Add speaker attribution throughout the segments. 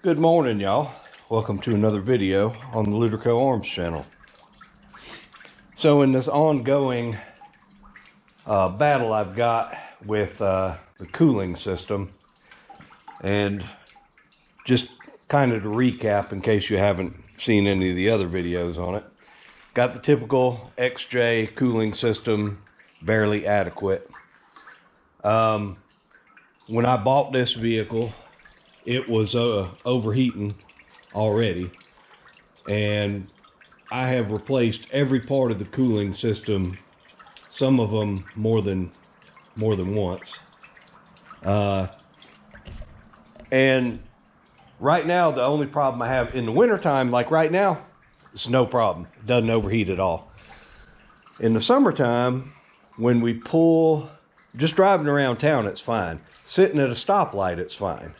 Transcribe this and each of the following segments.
Speaker 1: Good morning, y'all. Welcome to another video on the Luderco Arms channel. So in this ongoing battle I've got with the cooling system, and just kind of to recap in case you haven't seen any of the other videos on it, got the typical XJ cooling system, barely adequate. When I bought this vehicle, it was overheating already, and I have replaced every part of the cooling system, some of them more than once. And right now, the only problem I have in the wintertime, like right now, it's no problem. It doesn't overheat at all. In the summertime, when we pull, just driving around town, it's fine. Sitting at a stoplight, it's fine.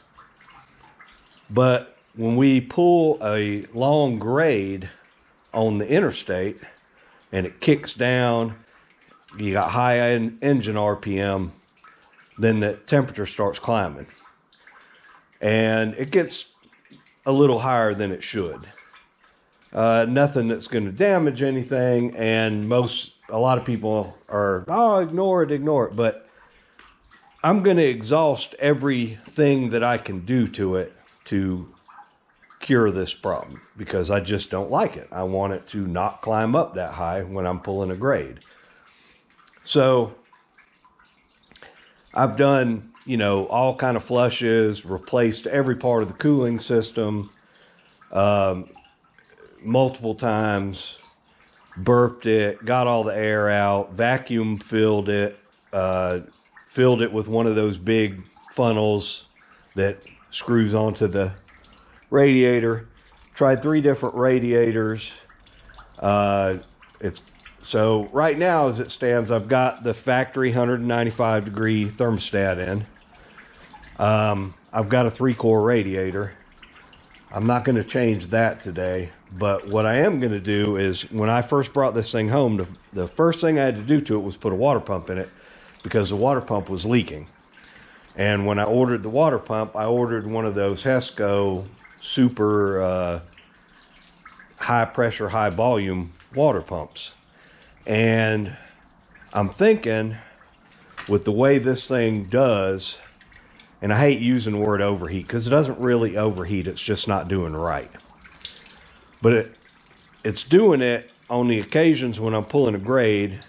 Speaker 1: But when we pull a long grade on the interstate and it kicks down, you got high engine RPM, then the temperature starts climbing. And it gets a little higher than it should. Nothing that's going to damage anything, and a lot of people are, oh, ignore it. But I'm going to exhaust everything that I can do to it to cure this problem, because I just don't like it. I want it to not climb up that high when I'm pulling a grade. So I've done, all kind of flushes, replaced every part of the cooling system multiple times, burped it, got all the air out, vacuum filled it with one of those big funnels that screws onto the radiator. Tried 3 different radiators. So right now, as it stands, I've got the factory 195 degree thermostat in. I've got a 3-core radiator. I'm not going to change that today, but what I am going to do is, when I first brought this thing home, the first thing I had to do to it was put a water pump in it, because the water pump was leaking. And when I ordered the water pump, I ordered one of those Hesco super high pressure, high volume water pumps. And I'm thinking, with the way this thing does, and I hate using the word overheat because it doesn't really overheat, it's just not doing right. But it's doing it on the occasions when I'm pulling a grade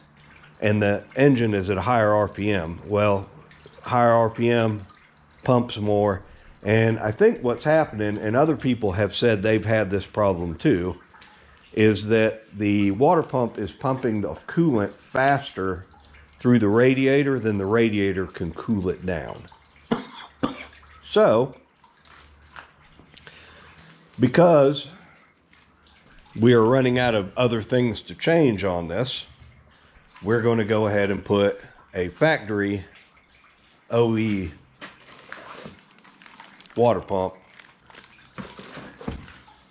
Speaker 1: and the engine is at a higher RPM. Well, higher RPM pumps more, and I think what's happening, and other people have said they've had this problem too, is that the water pump is pumping the coolant faster through the radiator than the radiator can cool it down. So, because we are running out of other things to change on this, we're going to go ahead and put a factory OE water pump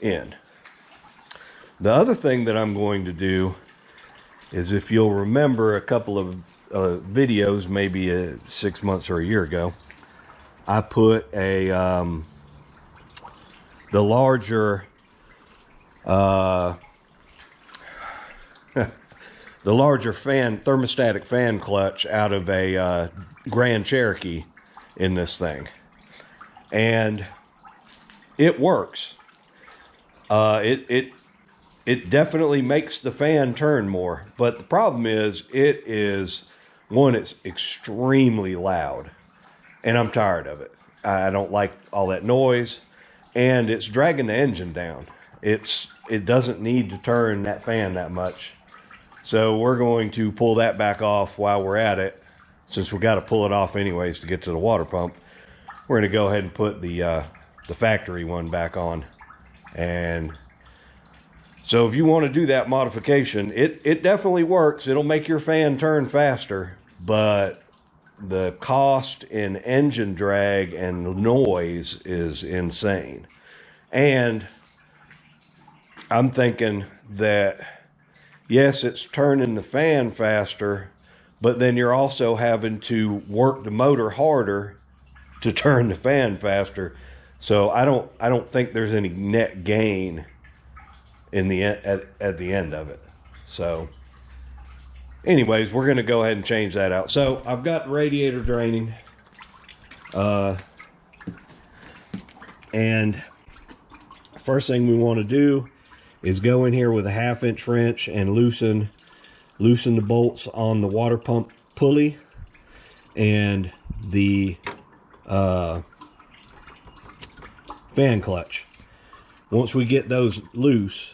Speaker 1: in. The other thing that I'm going to do is, if you'll remember a couple of videos, maybe 6 months or a year ago, I put the larger thermostatic fan clutch out of a Grand Cherokee in this thing, and it works. It definitely makes the fan turn more, but the problem is, it's extremely loud, and I'm tired of it. I don't like all that noise, and it's dragging the engine down. It doesn't need to turn that fan that much. So we're going to pull that back off while we're at it, since we got to pull it off anyways to get to the water pump. We're going to go ahead and put the factory one back on. And so if you want to do that modification, it definitely works. It'll make your fan turn faster, but the cost in engine drag and noise is insane. And I'm thinking that, yes, it's turning the fan faster, but then you're also having to work the motor harder to turn the fan faster. So I don't think there's any net gain in the at the end of it. So anyways, we're going to go ahead and change that out. So I've got radiator draining, and first thing we want to do is go in here with a 1/2-inch wrench and loosen the bolts on the water pump pulley and the fan clutch. Once we get those loose,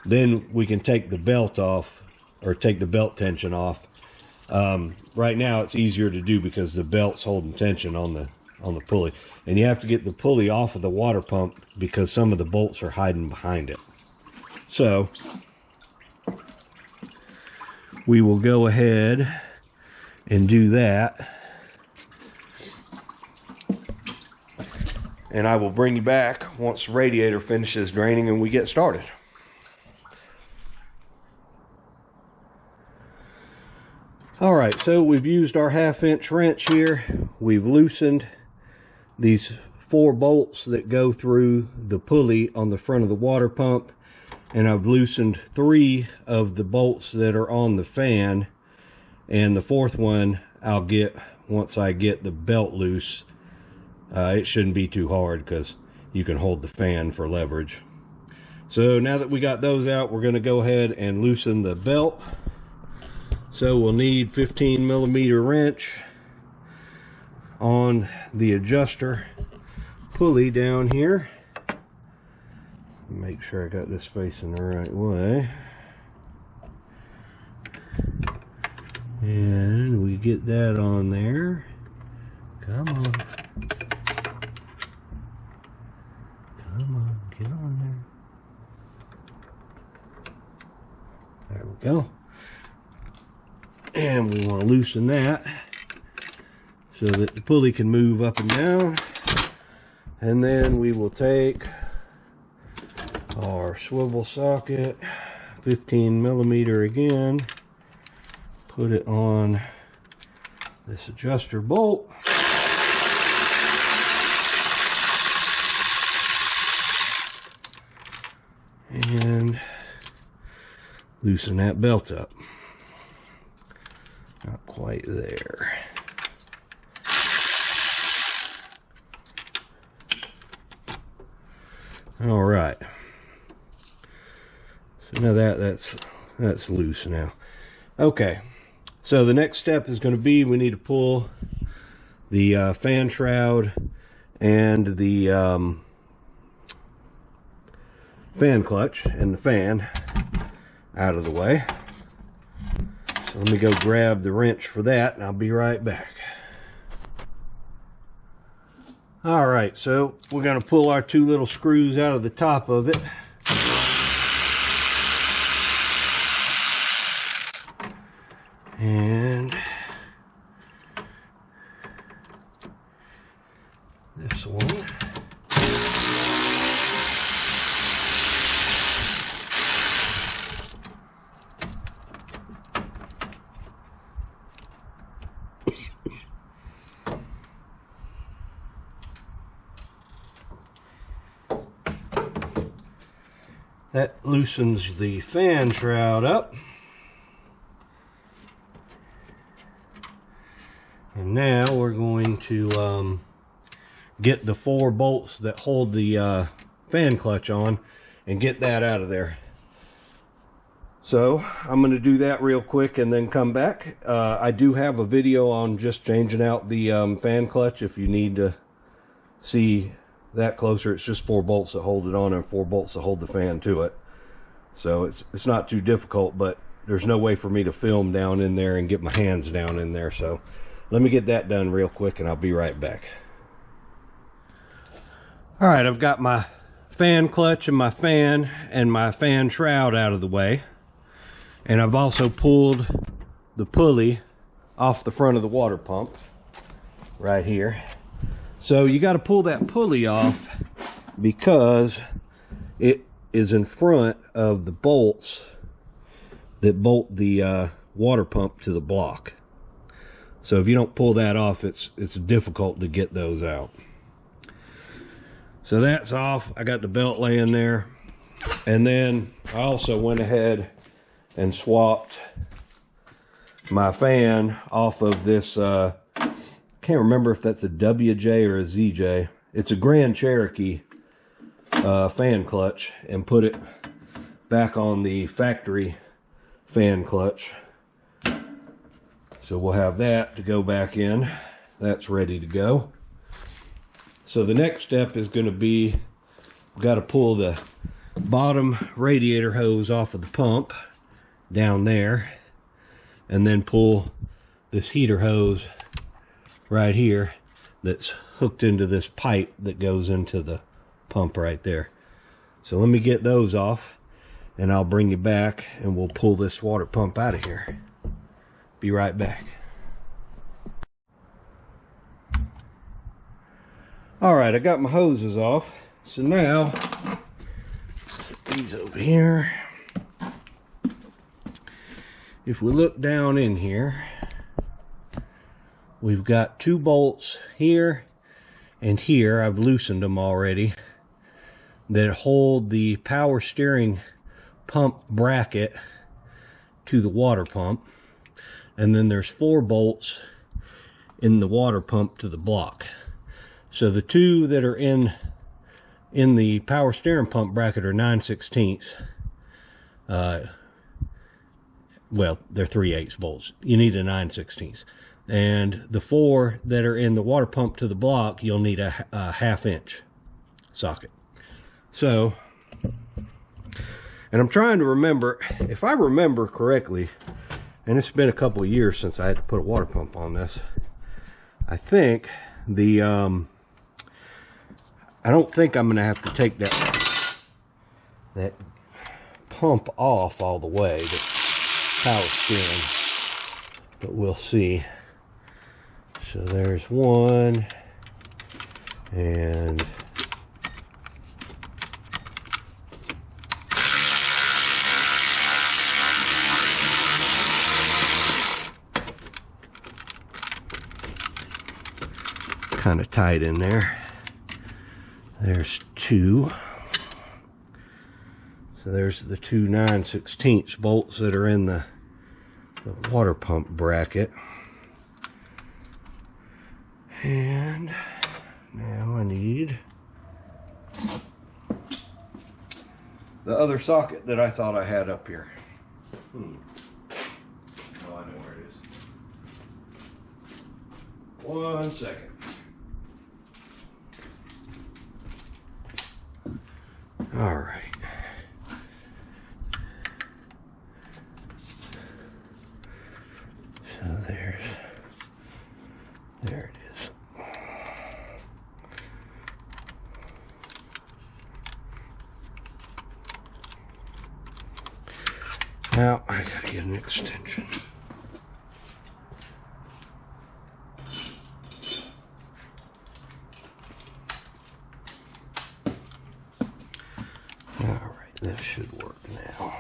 Speaker 1: then we can take the belt off, or take the belt tension off. Right now it's easier to do because the belt's holding tension on the pulley, and you have to get the pulley off of the water pump because some of the bolts are hiding behind it. So we will go ahead and do that, and I will bring you back once the radiator finishes draining and we get started. All right, so we've used our 1/2-inch wrench here. We've loosened these 4 bolts that go through the pulley on the front of the water pump, and I've loosened 3 of the bolts that are on the fan, and the 4th one I'll get once I get the belt loose. It shouldn't be too hard because you can hold the fan for leverage. So now that we got those out, we're going to go ahead and loosen the belt. So we'll need 15mm wrench on the adjuster pulley down here. Make sure I got this facing the right way. And we get that on there. Come on. Come on, get on there. There we go. And we want to loosen that so that the pulley can move up and down. And then we will take our swivel socket, 15mm again, put it on this adjuster bolt. And loosen that belt up. Not quite there. All right. So now that's loose now. Okay. So the next step is going to be we need to pull the fan shroud and the fan clutch and the fan out of the way. So let me go grab the wrench for that and I'll be right back. Alright, so we're going to pull our 2 little screws out of the top of it. And this one. That loosens the fan shroud up. And now we're going to get the 4 bolts that hold the fan clutch on and get that out of there. So I'm going to do that real quick and then come back. I do have a video on just changing out the fan clutch if you need to see that closer. It's just 4 bolts that hold it on and 4 bolts that hold the fan to it. So it's not too difficult, but there's no way for me to film down in there and get my hands down in there. So let me get that done real quick and I'll be right back. All right, I've got my fan clutch and my fan shroud out of the way. And I've also pulled the pulley off the front of the water pump right here. So you got to pull that pulley off because it is in front of the bolts that bolt the water pump to the block. So if you don't pull that off, it's difficult to get those out. So that's off. I got the belt laying there. And then I also went ahead and swapped my fan off of this, can't remember if that's a WJ or a ZJ. It's a Grand Cherokee fan clutch, and put it back on the factory fan clutch. So we'll have that to go back in. That's ready to go. So the next step is going to be, we've got to pull the bottom radiator hose off of the pump down there, and then pull this heater hose right here that's hooked into this pipe that goes into the pump right there. So let me get those off, and I'll bring you back and we'll pull this water pump out of here. Be right back. All right, I got my hoses off. So now, set these over here. If we look down in here, we've got 2 bolts here and here. I've loosened them already, that hold the power steering pump bracket to the water pump. And then there's 4 bolts in the water pump to the block. So the 2 that are in the power steering pump bracket are 9/16. Well, they're 3/8 bolts. You need a 9/16. And the 4 that are in the water pump to the block, you'll need a 1/2 inch socket. So, and I'm trying to remember, if I remember correctly, and it's been a couple of years since I had to put a water pump on this, I think the, I don't think I'm going to have to take that pump off all the way, the power steering, but we'll see. So there's one, and kind of tight in there. There's 2. So there's the 2 9/16 bolts that are in the water pump bracket. And now I need the other socket that I thought I had up here. Oh, I know where it is. 1 second. All right. So there it is. Now I gotta get an extension. All right, this should work now.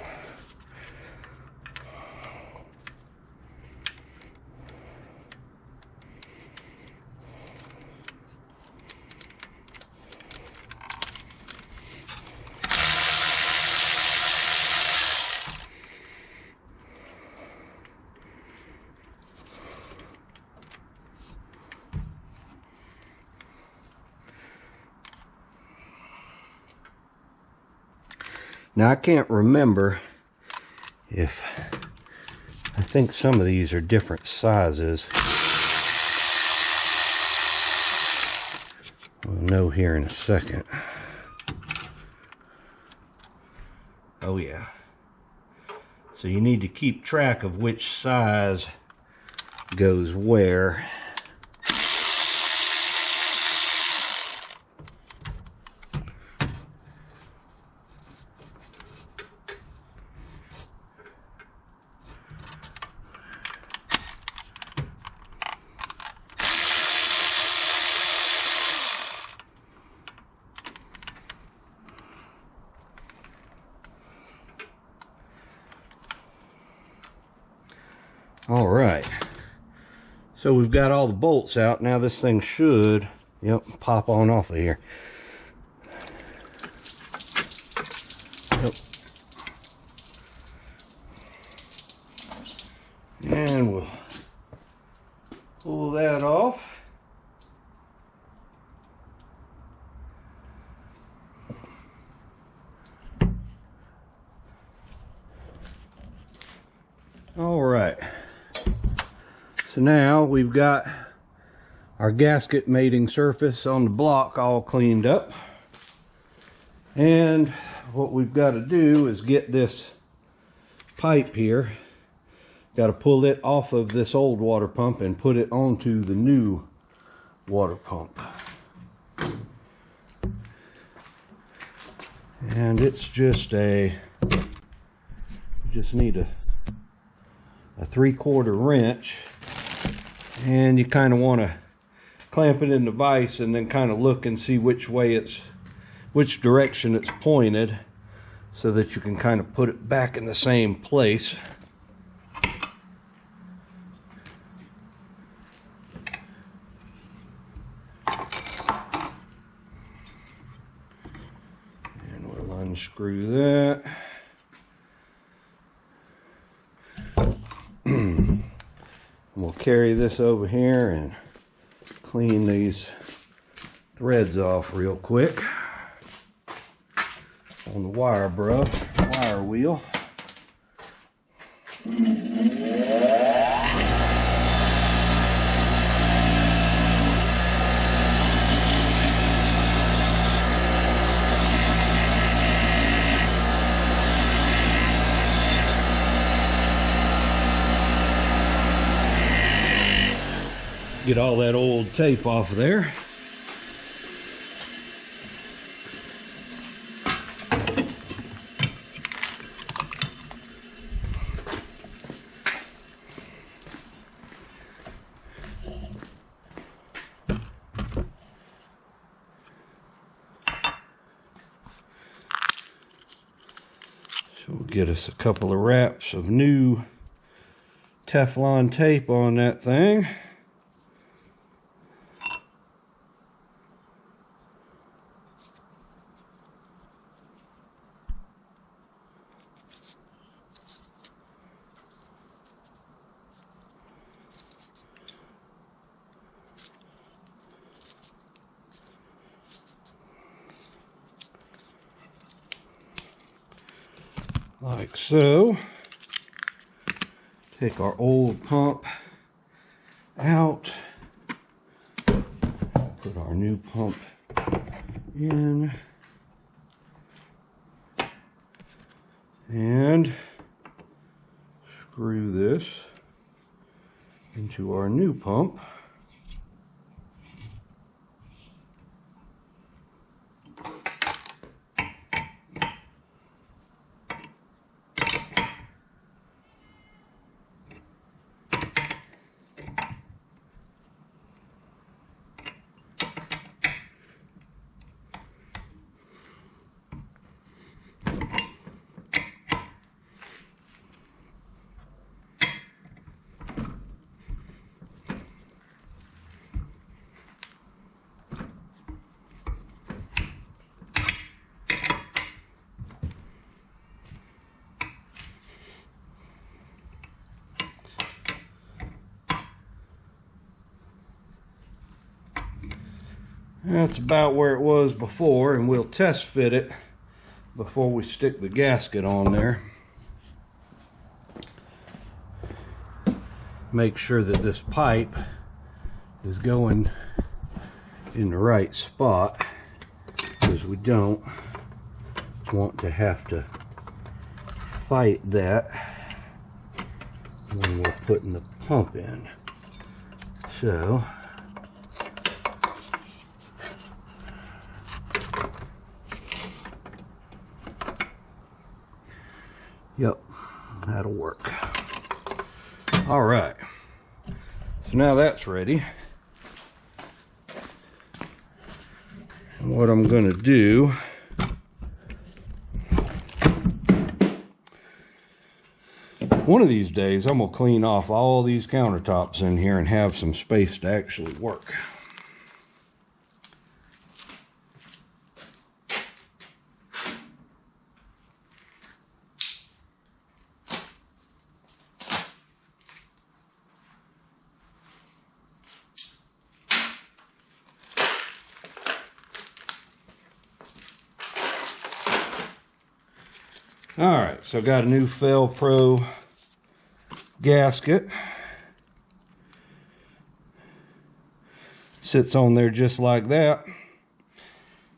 Speaker 1: Now I can't remember if, I think some of these are different sizes. We'll know here in a second. Oh yeah. So you need to keep track of which size goes where. All right, so we've got all the bolts out. Now this thing should, yep, pop on off of here. Yep. And we'll pull that off. All right. So now we've got our gasket mating surface on the block all cleaned up. And what we've got to do is get this pipe here. Got to pull it off of this old water pump and put it onto the new water pump. And it's just you just need a 3/4 wrench, and you kind of want to clamp it in the vise and then kind of look and see which direction it's pointed, so that you can kind of put it back in the same place. And we'll unscrew that. We'll carry this over here and clean these threads off real quick on the wire wheel. Get all that old tape off of there. So we'll get us a couple of wraps of new Teflon tape on that thing. Like so. Take our old pump out, put our new pump in, and screw this into our new pump. That's about where it was before, and we'll test fit it before we stick the gasket on there. Make sure that this pipe is going in the right spot, because we don't want to have to fight that when we're putting the pump in. So yep, that'll work. All right, so now that's ready. And what I'm going to do, one of these days I'm going to clean off all these countertops in here and have some space to actually work. Alright, so I got a new Fel Pro gasket. Sits on there just like that.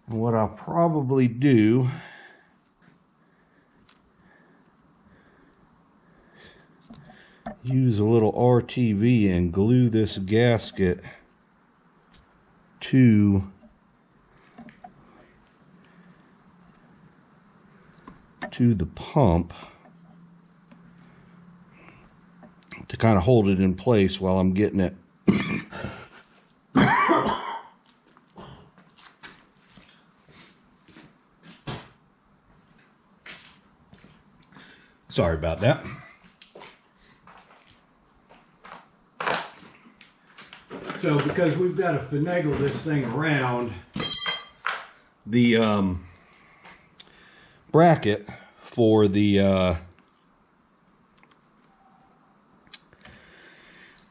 Speaker 1: And what I'll probably do use a little RTV and glue this gasket to the pump to kind of hold it in place while I'm getting it sorry about that. So because we've got to finagle this thing around, the bracket for the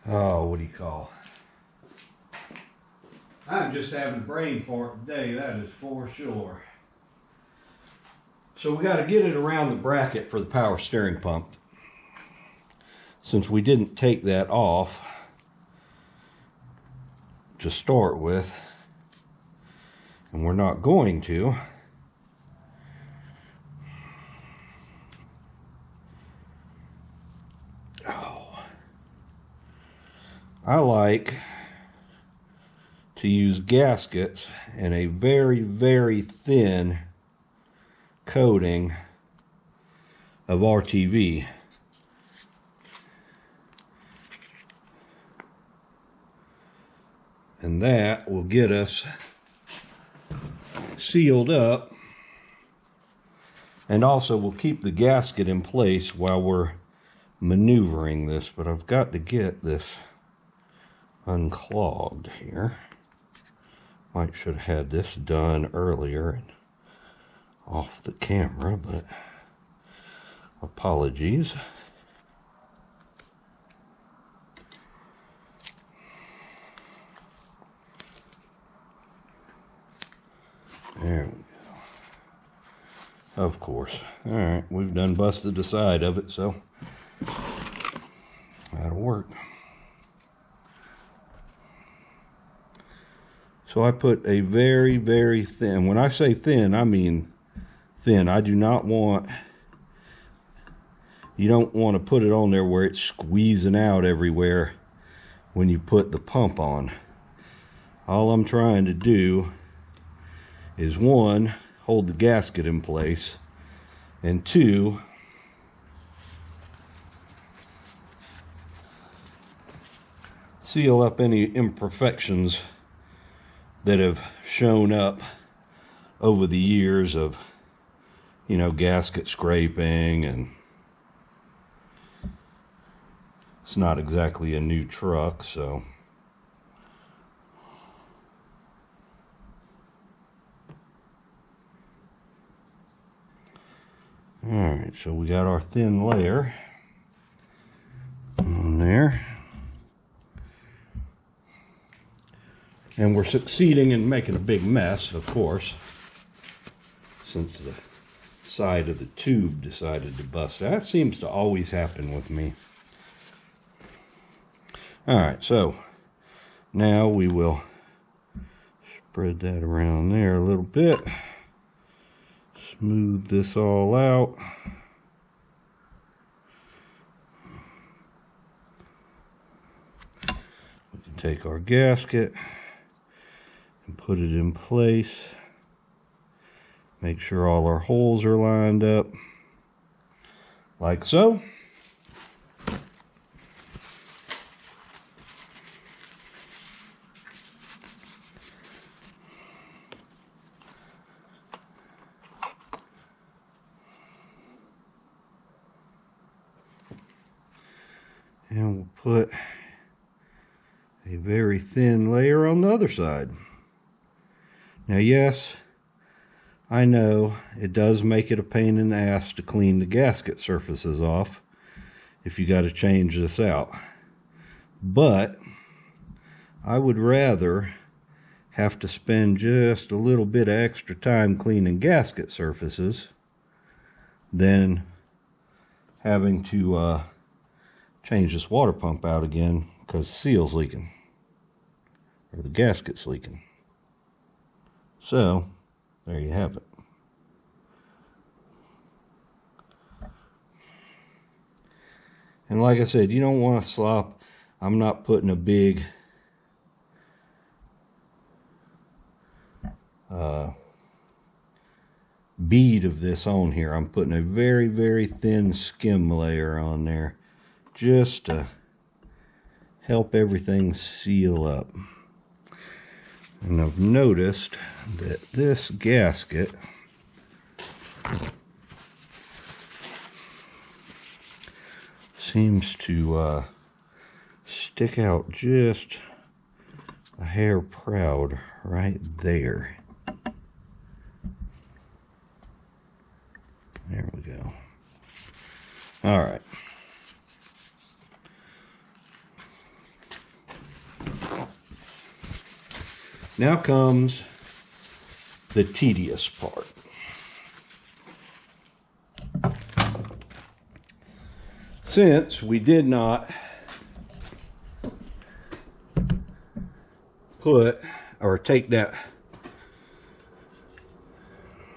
Speaker 1: what do you call? I'm just having brain fart today, that is for sure. So we got to get it around the bracket for the power steering pump. Since we didn't take that off to start with, and we're not going to, I like to use gaskets in a very, very thin coating of RTV. And that will get us sealed up, and also will keep the gasket in place while we're maneuvering this. But I've got to get this unclogged here. Might should have had this done earlier and off the camera, but apologies. There we go. Of course. Alright, we've done busted the side of it, so that'll work. So I put a very, very thin, when I say thin, I mean thin. I do not want, you don't want to put it on there where it's squeezing out everywhere when you put the pump on. All I'm trying to do is, one, hold the gasket in place, and two, seal up any imperfections that have shown up over the years of, you know, gasket scraping. And it's not exactly a new truck, so alright, so we got our thin layer on there. And we're succeeding in making a big mess, of course, since the side of the tube decided to bust. That seems to always happen with me. Alright, so now we will spread that around there a little bit. Smooth this all out. We can take our gasket and put it in place. Make sure all our holes are lined up, like so. And we'll put a very thin layer on the other side. Now, yes, I know it does make it a pain in the ass to clean the gasket surfaces off if you got to change this out. But I would rather have to spend just a little bit of extra time cleaning gasket surfaces than having to change this water pump out again because the seal's leaking or the gasket's leaking. So there you have it. And like I said, you don't want to slop. I'm not putting a big bead of this on here. I'm putting a very, very thin skim layer on there just to help everything seal up. And I've noticed that this gasket seems to stick out just a hair proud right there. There we go. All right. Now comes the tedious part. Since we did not put or take that,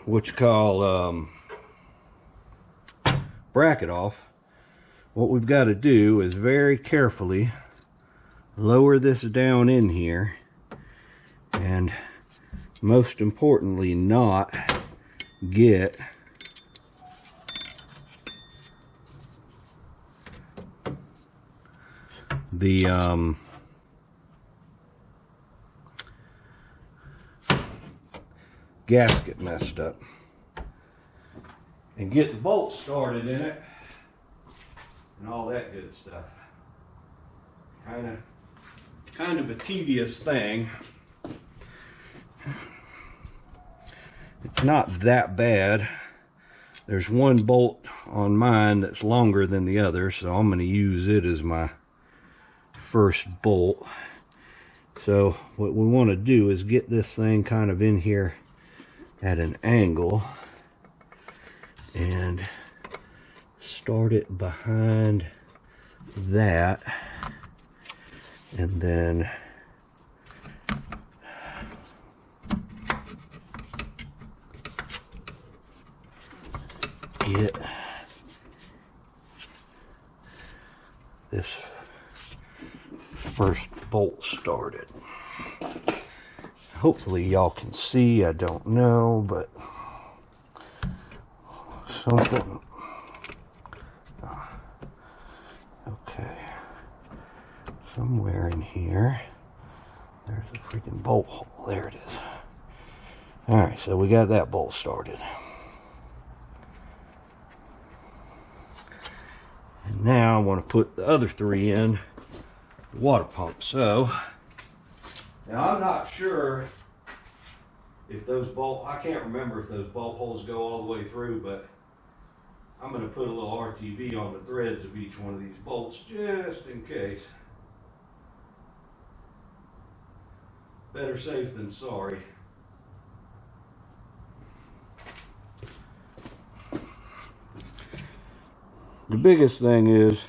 Speaker 1: what you call bracket off, what we've got to do is very carefully lower this down in here, and most importantly not get the gasket messed up, and get the bolts started in it and all that good stuff. Kind of a tedious thing. It's not that bad. There's one bolt on mine that's longer than the other, so I'm going to use it as my first bolt. So what we want to do is get this thing kind of in here at an angle and start it behind that, and then get this first bolt started. Hopefully y'all can see, I don't know, but something. Okay, somewhere in here there's a freaking bolt hole. There it is. Alright, so we got that bolt started. And now I want to put the other three in the water pump. So now I'm not sure if those I can't remember if those bolt holes go all the way through, but I'm going to put a little RTV on the threads of each one of these bolts just in case. Better safe than sorry. The biggest thing is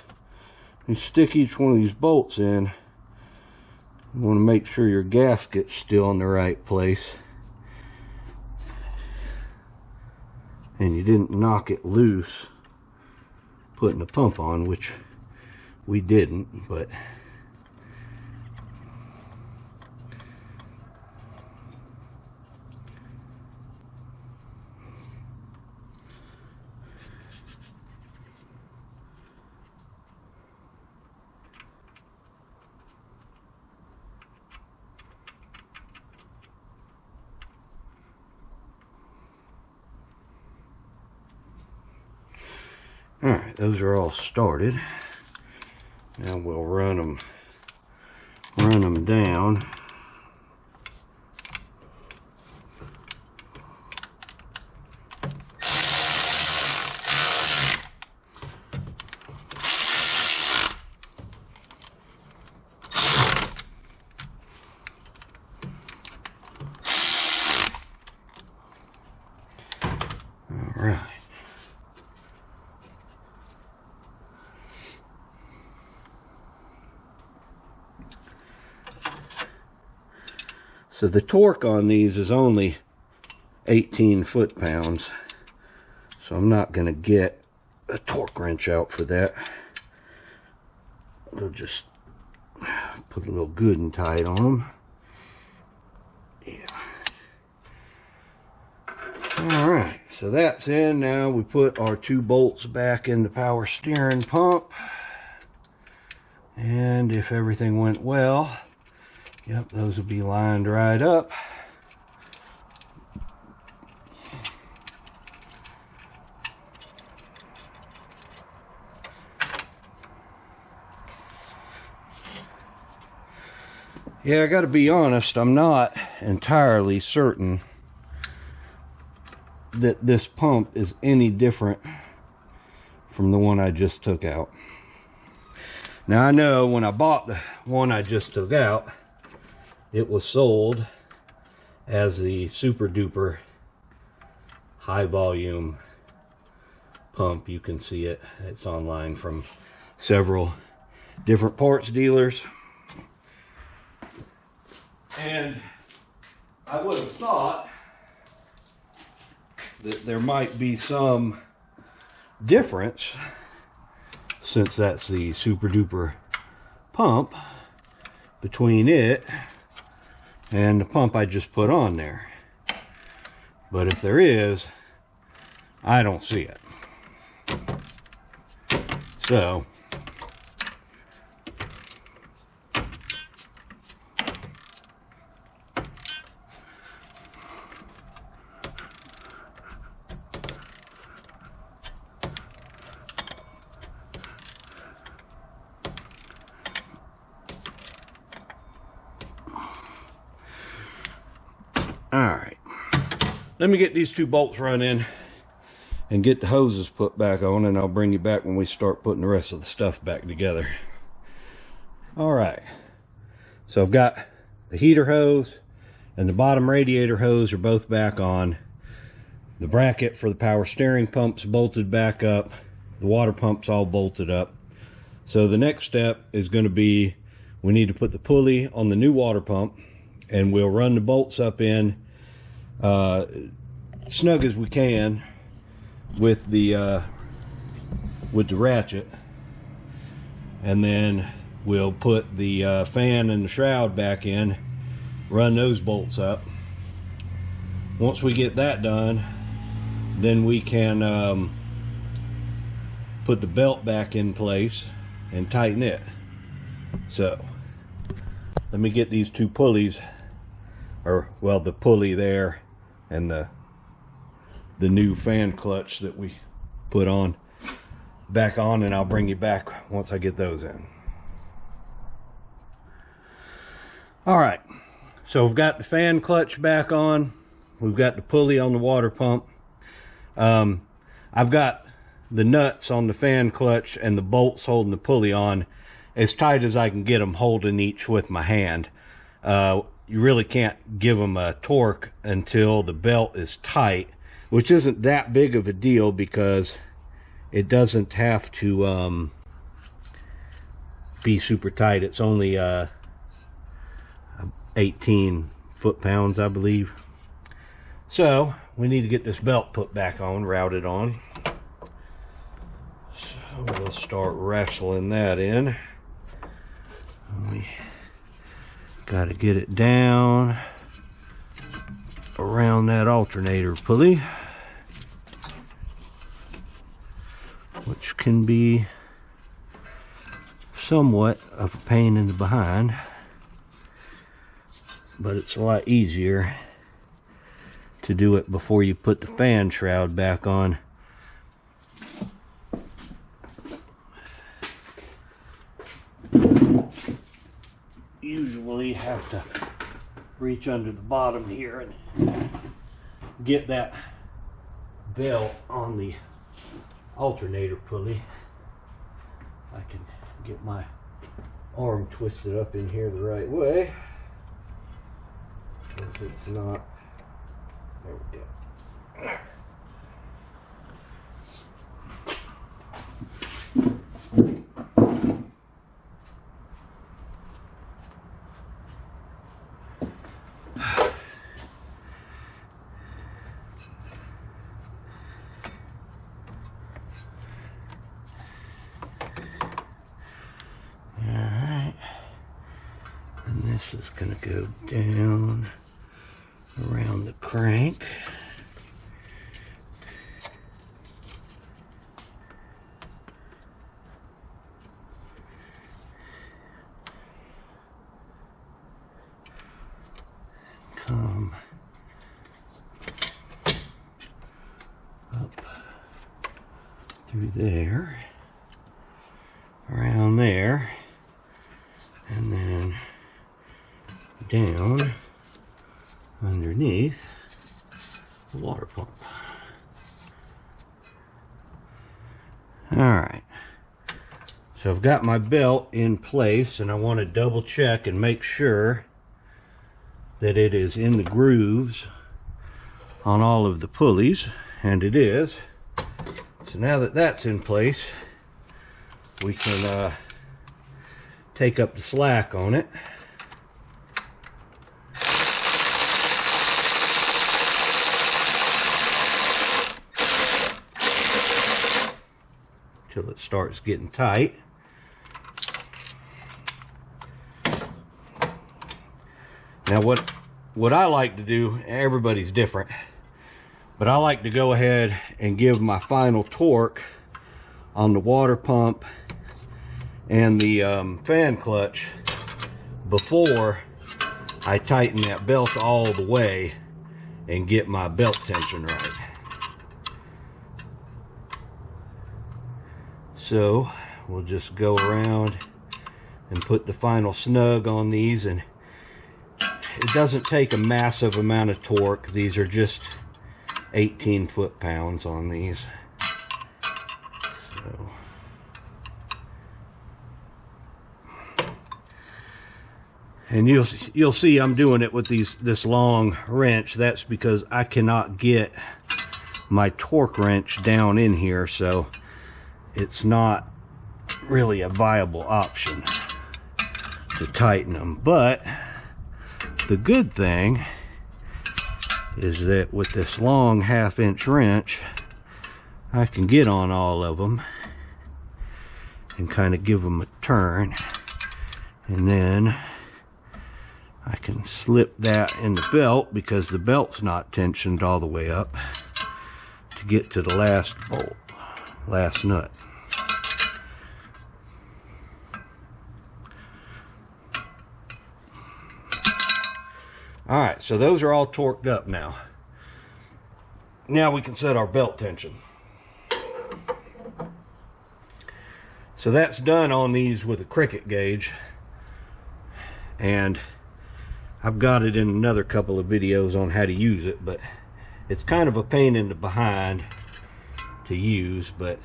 Speaker 1: you stick each one of these bolts in. You want to make sure your gasket's still in the right place and you didn't knock it loose putting the pump on, which we didn't, but alright, those are all started. Now we'll run them down. Alright. So the torque on these is only 18 foot-pounds. So I'm not going to get a torque wrench out for that. We'll just put a little good and tight on them. Yeah. Alright, so that's in. Now we put our 2 bolts back in the power steering pump. And if everything went well, yep, those will be lined right up. Yeah, I gotta be honest, I'm not entirely certain that this pump is any different from the one I just took out. Now I know when I bought the one I just took out, it was sold as the super duper high volume pump. You can see it, it's online from several different parts dealers. And I would have thought that there might be some difference, since that's the super duper pump, between it and the pump I just put on there. But if there is, I don't see it. So alright, let me get these 2 bolts run in and get the hoses put back on, and I'll bring you back when we start putting the rest of the stuff back together. Alright, so I've got the heater hose and the bottom radiator hose are both back on. The bracket for the power steering pump's bolted back up. The water pump's all bolted up. So the next step is going to be, we need to put the pulley on the new water pump, and we'll run the bolts up in snug as we can with the ratchet, and then we'll put the fan and the shroud back in, run those bolts up. Once we get that done, then we can put the belt back in place and tighten it. So let me get these 2 pulleys, or well, the pulley there and the new fan clutch that we put on back on, and I'll bring you back once I get those in. Alright, so we've got the fan clutch back on, we've got the pulley on the water pump. I've got the nuts on the fan clutch and the bolts holding the pulley on as tight as I can get them, holding each with my hand. You really can't give them a torque until the belt is tight, which isn't that big of a deal because it doesn't have to be super tight. It's only 18 foot-pounds, I believe. So we need to get this belt put back on, routed on. So we'll start wrestling that in. We got to get it down around that alternator pulley, which can be somewhat of a pain in the behind, but it's a lot easier to do it before you put the fan shroud back on. Usually have to reach under the bottom here and get that belt on the alternator pulley. I can get my arm twisted up in here the right way. If it's not, there we go. This is going to go down around the crank. Come up through there, around there, and then down underneath the water pump. Alright, so I've got my belt in place, and I want to double check and make sure that it is in the grooves on all of the pulleys, and it is. So now that that's in place, we can take up the slack on it. Till it starts getting tight. Now what I like to do, everybody's different, but I like to go ahead and give my final torque on the water pump and the fan clutch before I tighten that belt all the way and get my belt tension right. So we'll just go around and put the final snug on these, and it doesn't take a massive amount of torque. These are just 18 foot-pounds on these. So. And you'll see I'm doing it with this long wrench. That's because I cannot get my torque wrench down in here, so it's not really a viable option to tighten them. But the good thing is that with this long 1/2 inch wrench, I can get on all of them and kind of give them a turn, and then I can slip that in the belt, because the belt's not tensioned all the way up, to get to the last bolt, last nut. Alright, so those are all torqued up now. Now we can set our belt tension. So that's done on these with a cricket gauge. And I've got it in another couple of videos on how to use it, but it's kind of a pain in the behind to use, but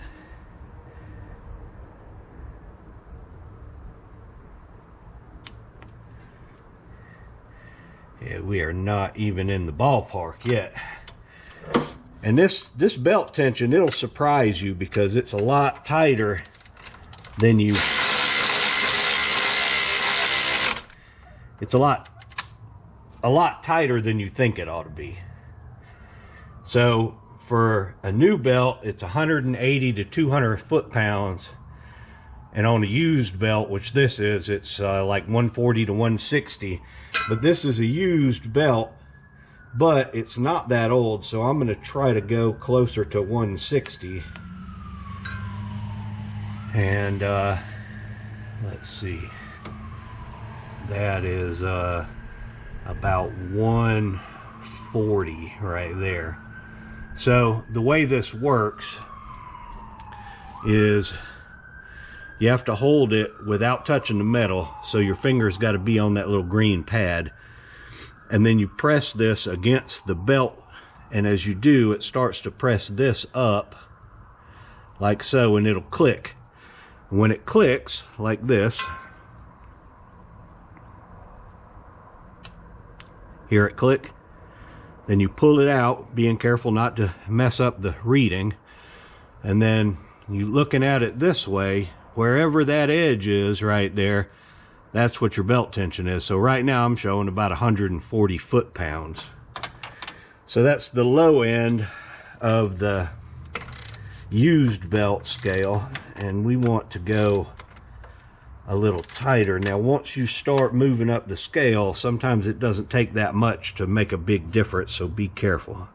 Speaker 1: yeah, we are not even in the ballpark yet. And this belt tension, it'll surprise you, because it's a lot tighter than you... It's a lot tighter than you think it ought to be. So for a new belt, it's 180 to 200 foot-pounds. And on a used belt, which this is, it's like 140 to 160. But this is a used belt, but it's not that old, so I'm going to try to go closer to 160. And let's see, that is about 140 right there. So the way this works is you have to hold it without touching the metal, so your fingers got to be on that little green pad, and then you press this against the belt, and as you do, it starts to press this up like so, and it'll click. When it clicks like this, hear it click, then you pull it out, being careful not to mess up the reading, and then you looking at it this way, wherever that edge is right there, that's what your belt tension is. So right now I'm showing about 140 foot-pounds. So that's the low end of the used belt scale, and we want to go a little tighter. Now once you start moving up the scale, sometimes it doesn't take that much to make a big difference, so be careful.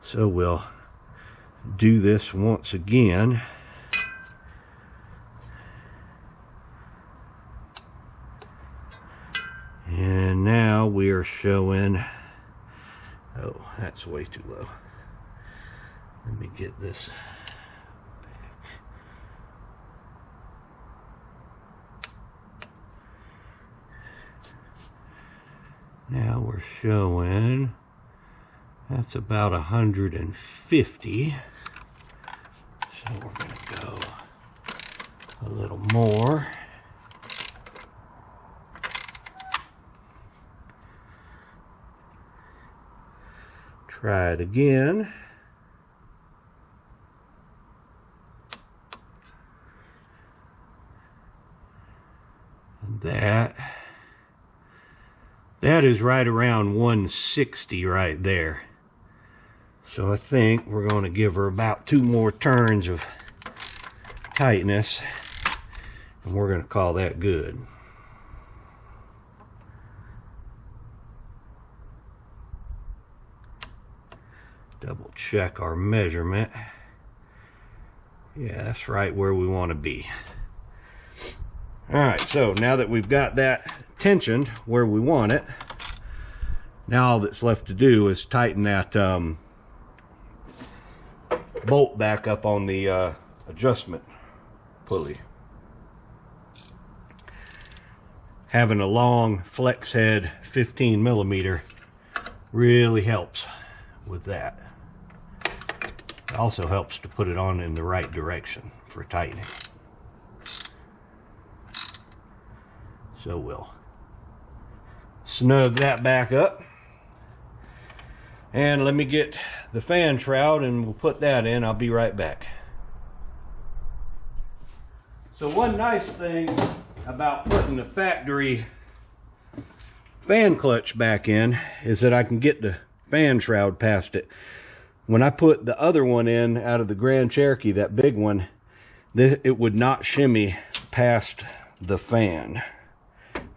Speaker 1: So we'll do this once again. And now we are showing, oh, that's way too low. Let me get this back. Now we're showing, that's about 150. So we're going to go a little more. Try it again. And that is right around 160 right there. So I think we're going to give her about 2 more turns of tightness, and we're going to call that good. Double check our measurement. Yeah, that's right where we want to be. Alright, so now that we've got that tensioned where we want it, now all that's left to do is tighten that bolt back up on the adjustment pulley. Having a long flex head 15 millimeter really helps with that. It also helps to put it on in the right direction for tightening. So we'll snug that back up. And let me get the fan shroud and we'll put that in. I'll be right back. So one nice thing about putting the factory fan clutch back in is that I can get the fan shroud past it. When I put the other one in out of the Grand Cherokee, that big one, it would not shimmy past the fan,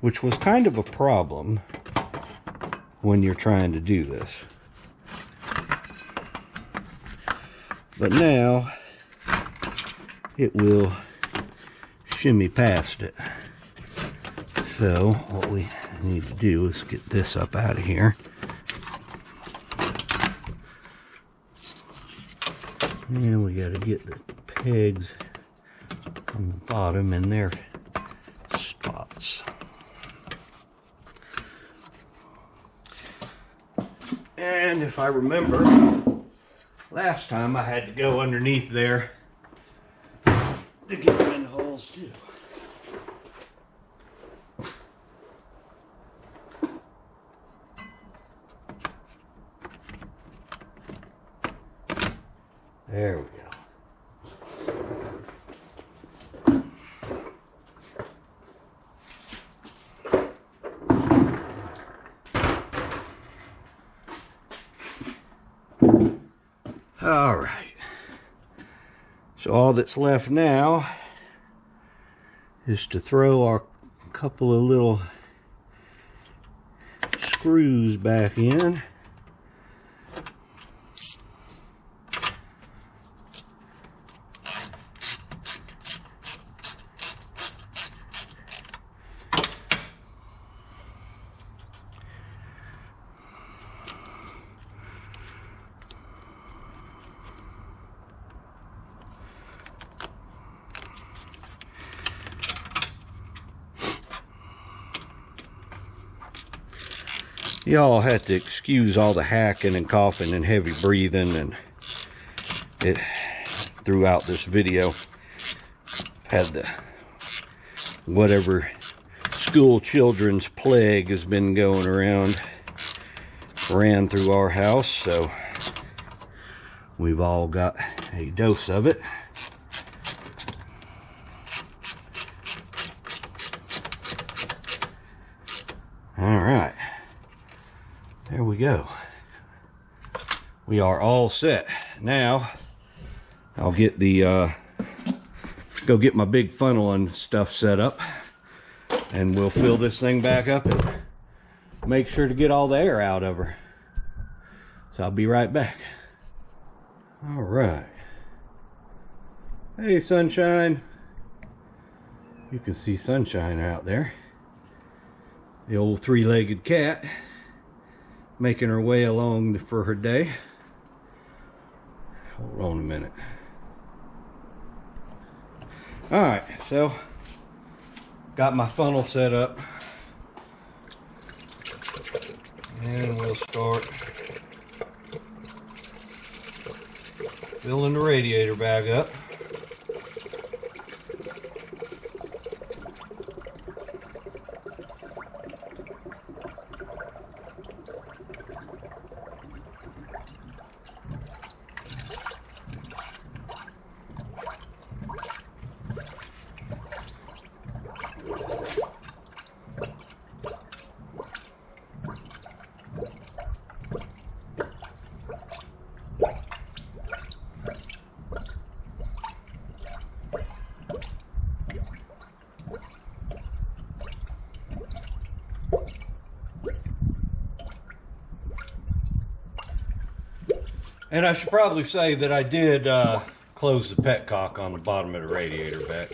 Speaker 1: which was kind of a problem when you're trying to do this. But now it will shimmy past it. So what we need to do is get this up out of here. And we got to get the pegs on the bottom in their spots. And if I remember, last time I had to go underneath there to get them in the holes too. There we go. All right. So all that's left now is to throw our couple of little screws back in. Y'all had to excuse all the hacking and coughing and heavy breathing and it throughout this video. Had the whatever school children's plague has been going around, ran through our house, so we've all got a dose of it. All right. There we go. We are all set. Now, I'll get the go get my big funnel and stuff set up, and we'll fill this thing back up and make sure to get all the air out of her. So I'll be right back. All right. Hey, Sunshine. You can see Sunshine out there. The old three-legged cat making her way along for her day. Hold on a minute. All right, so got my funnel set up, and we'll start filling the radiator bag up. And I should probably say that I did close the petcock on the bottom of the radiator back.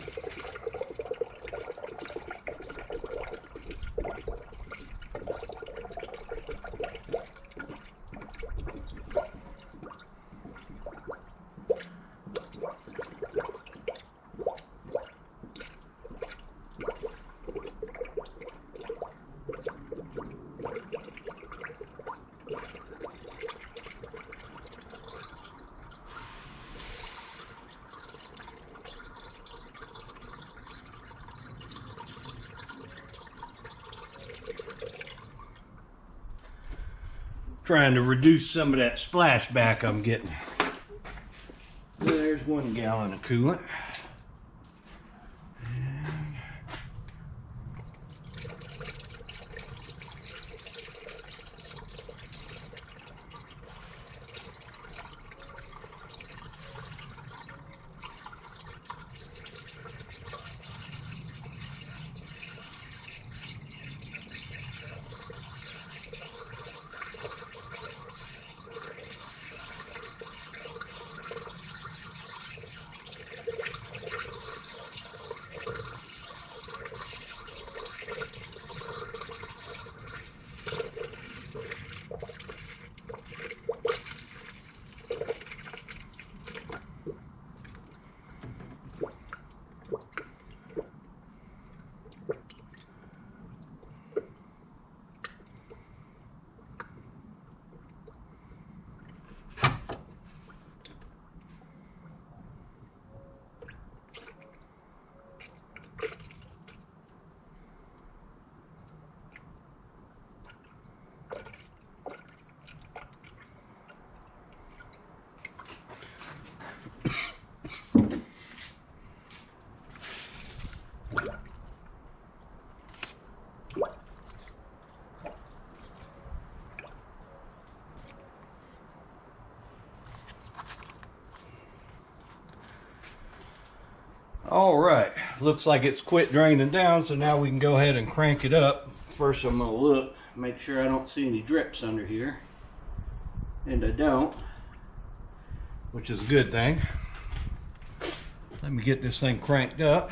Speaker 1: Trying to reduce some of that splashback I'm getting. There's 1 gallon of coolant. All right, looks like it's quit draining down, so now we can go ahead and crank it up. First I'm gonna look, make sure I don't see any drips under here. And I don't, which is a good thing. Let me get this thing cranked up.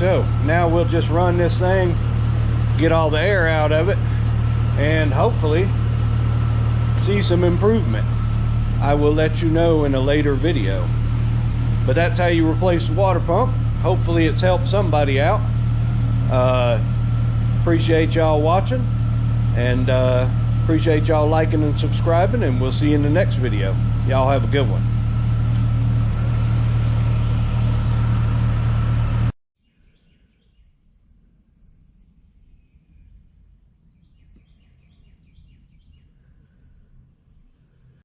Speaker 1: So now we'll just run this thing, get all the air out of it, and hopefully see some improvement. I will let you know in a later video. But that's how you replace the water pump. Hopefully it's helped somebody out. Appreciate y'all watching, and appreciate y'all liking and subscribing, and we'll see you in the next video. Y'all have a good one.